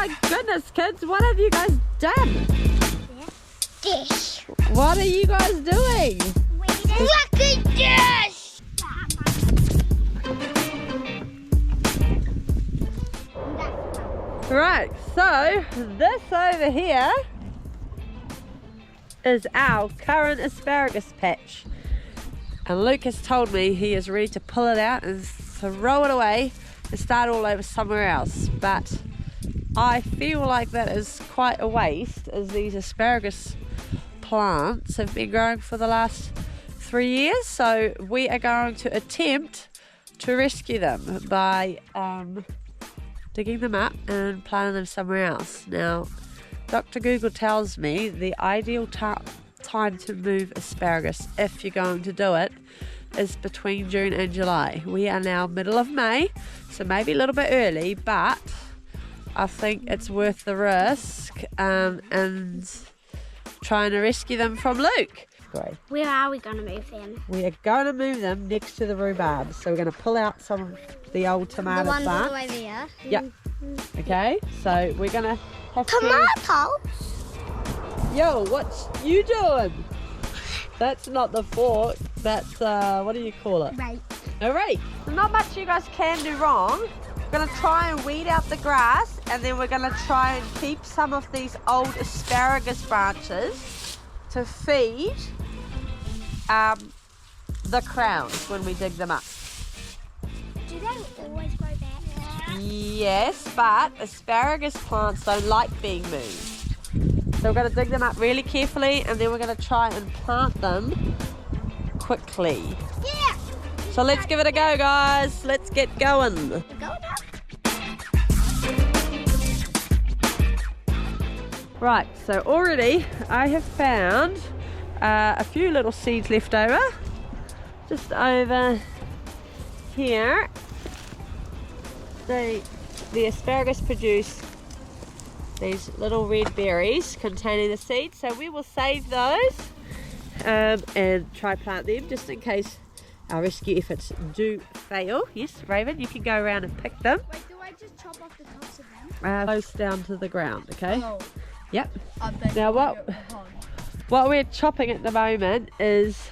my goodness, kids, what have you guys done? Dish. What are you guys doing? Look at this! Right, so this over here is our current asparagus patch. And Luke has told me he is ready to pull it out and throw it away and start all over somewhere else. But I feel like that is quite a waste, as these asparagus plants have been growing for the last 3 years. So we are going to attempt to rescue them by digging them up and planting them somewhere else. Now, Dr. Google tells me the ideal time to move asparagus, if you're going to do it, is between June and July. We are now middle of May, so maybe a little bit early, but I think it's worth the risk and trying to rescue them from Luke. Great. Where are we going to move them? We are going to move them next to the rhubarb. So we're going to pull out some of the old tomato plants. The ones all the way there? Yep. Okay, so we're going to have Tomatoes? Yo, what you doing? That's not the fork. That's, what do you call it? Right. A rake. Not much you guys can do wrong. We're going to try and weed out the grass, and then we're going to try and keep some of these old asparagus branches to feed the crowns when we dig them up. Do they always grow back? Yes, but asparagus plants don't like being moved. So we're going to dig them up really carefully, and then we're going to try and plant them quickly. Yeah! So let's give it a go, guys. Let's get going. Go now. Right, so already I have found a few little seeds left over. Just over here. The asparagus produce these little red berries containing the seeds, so we will save those and try plant them just in case our rescue efforts do fail. Yes, Raven, you can go around and pick them. Wait, do I just chop off the tops of them? Close down to the ground, okay? Oh. Yep. Now what we're chopping at the moment is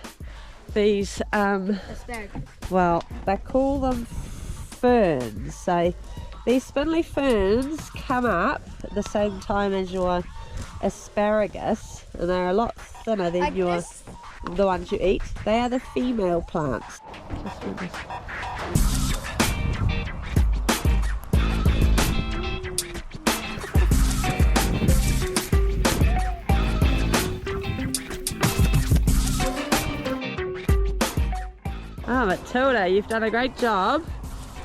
these Asparagus. well, they call them ferns. So these spindly ferns come up at the same time as your asparagus, and they're a lot thinner than the ones you eat. They are the female plants. Oh, Matilda, you've done a great job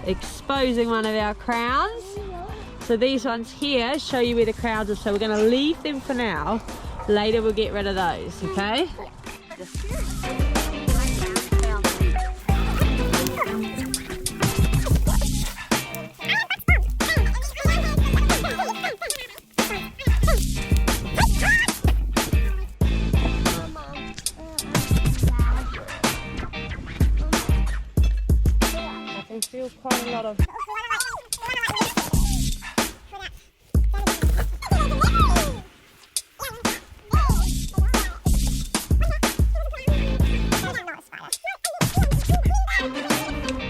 exposing one of our crowns. So these ones here show you where the crowns are, so we're going to leave them for now. Later we'll get rid of those, okay? I feel quite a lot of...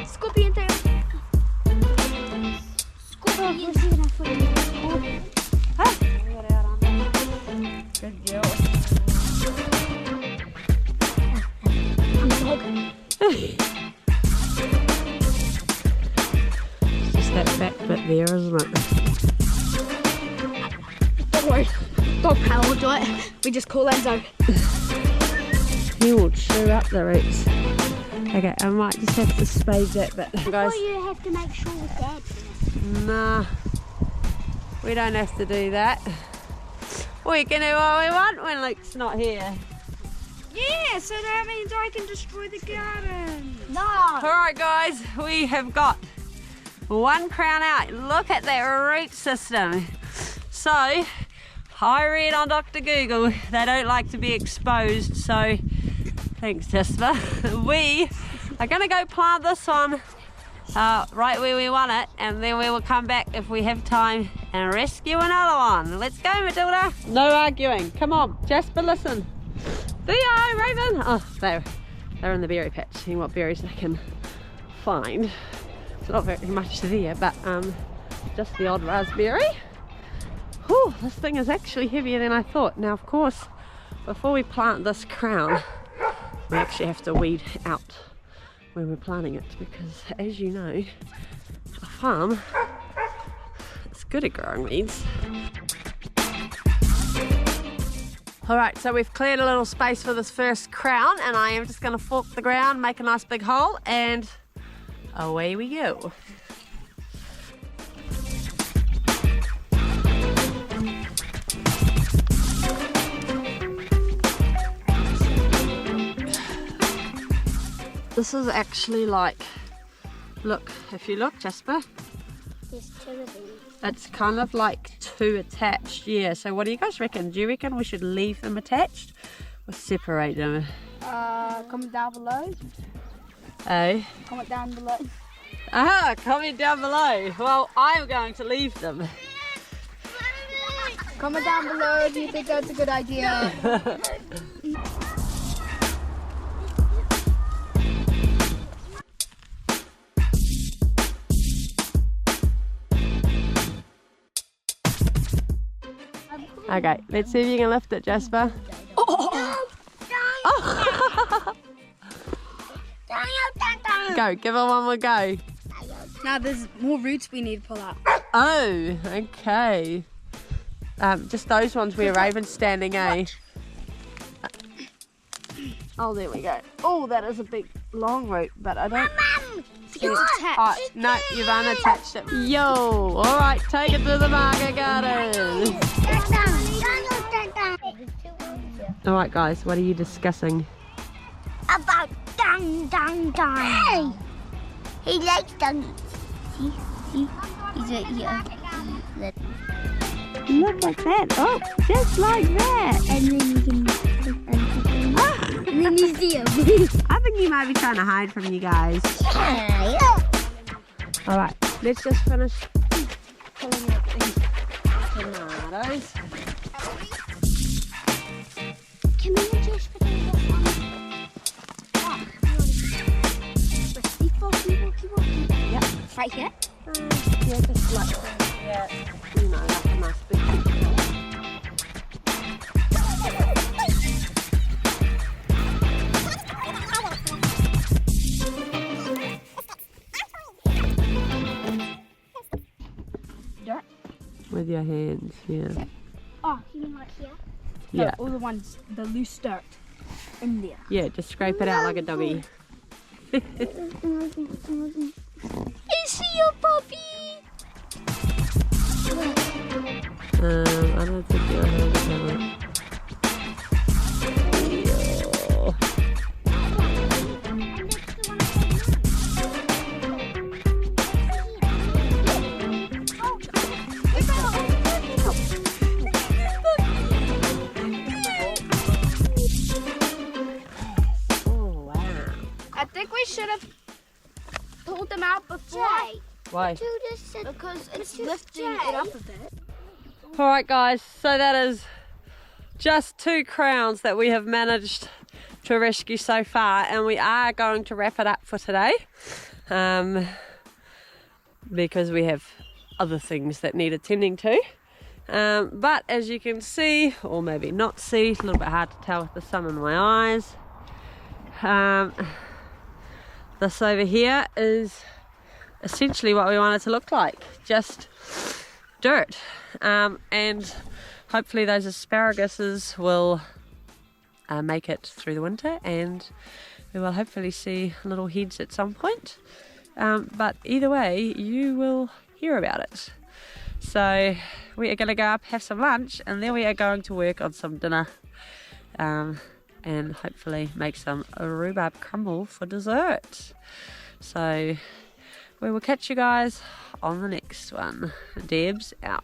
Scorpion tail. Scorpion tail. Good deal. I'm talking. That back bit there, isn't it? Don't worry, dog power will do it. We just call Enzo. He will chew up the roots. Okay, I might just have to spade that bit. Guys, you have to make sure with Dad. nah, we don't have to do that. We can do what we want when Luke's not here. Yeah, so that means I can destroy the garden. No. Alright guys, we have got one crown out. Look at that root system. So I read on Dr. Google they don't like to be exposed, so thanks Jasper. We are going to go plant this one right where we want it, and then we will come back if we have time and rescue another one. Let's go, Matilda. No arguing. Come on, Jasper, listen. Theo, Raven. Oh, they're in the berry patch, seeing what berries they can find. It's not very much there, but just the odd raspberry. Whew, this thing is actually heavier than I thought. Now, of course, before we plant this crown, we actually have to weed out when we're planting it, because as you know, a farm is good at growing weeds. Alright, so we've cleared a little space for this first crown, and I am just going to fork the ground, make a nice big hole, and away we go. This is actually like, look, if you look, Jasper, There's two of them. it's kind of like two attached. Yeah, so what do you guys reckon? Do you reckon we should leave them attached or separate them? Comment down below. Oh? Comment down below. Aha, comment down below. Well, I'm going to leave them. Comment down below if you think that's a good idea. Okay, let's see if you can lift it, Jasper. Oh. Go, give it one more go. Now there's more roots we need to pull out. Oh, okay. Just those ones where Raven's standing, eh? Oh, there we go. Oh, that is a big, long root, but I don't... It's attached. Oh, no, you've unattached it. Yo, all right, take it to the market garden. All right, guys, what are you discussing? About dung. Hey! He likes dung. See? He's right here. Look like that. Oh, just like that. And then you can... And then you see him. I think he might be trying to hide from you guys. Yeah. All right, let's just finish pulling out these tomatoes. Can we just put them keep on. Yep. Right here? Yeah, just like, yeah, you know, like a nice big picture. With your hands, yeah. Oh, you mean like here? Yeah. All the ones, the loose dirt in there. Yeah, just scrape it out like a doggy. I see your puppy. I don't think you're holding it. I think we should have pulled them out before. Why? Because it's lifting it up a bit. All right, guys, so that is just 2 crowns that we have managed to rescue so far, and we are going to wrap it up for today because we have other things that need attending to. But as you can see, or maybe not see, it's a little bit hard to tell with the sun in my eyes. This over here is essentially what we want it to look like, just dirt, and hopefully those asparaguses will make it through the winter, and we will hopefully see little heads at some point, but either way you will hear about it. So we are going to go up, have some lunch, and then we are going to work on some dinner, and hopefully make some rhubarb crumble for dessert. So we will catch you guys on the next one. Deb's out.